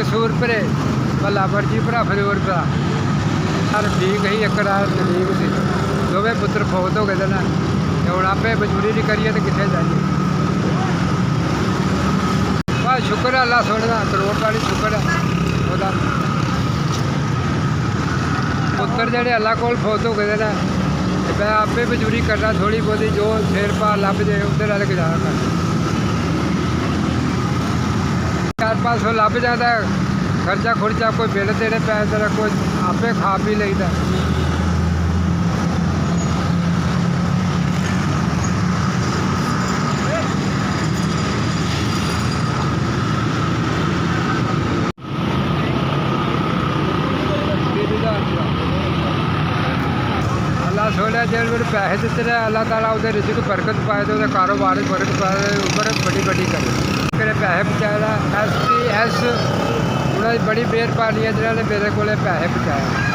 कसूर भरे भला मर्जी भरा फरूर भरा हर ठीक ही एक रात तकलीफ सी दोवें पुत्र फौत हो गए ना हूँ आपे मजबूरी नहीं करिए तो कितने जाइए। बस शुक्र है अल्लाह सोने का करोड़ वाली शुक्र है वह पुत्र जेडे अल्लाह को फौत हो गए ना मैं आपे मजबूरी करना थोड़ी बहुती जो सिर पा लभ जाए उधर वाले गुजारा कर 400-500 लभ जाता खर्चा खुर्चा कोई बिल देने पैसे कोई आपे खा पी लेता। अल्लाह सोने जो मेरे पैसे दिते हैं अल्लाह ताला उधर रिजिक बरकत पाए तो कारोबार बरकत पाए उम्र बड़ी बड़ी करे मेरे पैसे पहुँचाया SPS उन्होंने बड़ी मेहरबानी है जिन्होंने मेरे को पैसे पहुँचाए।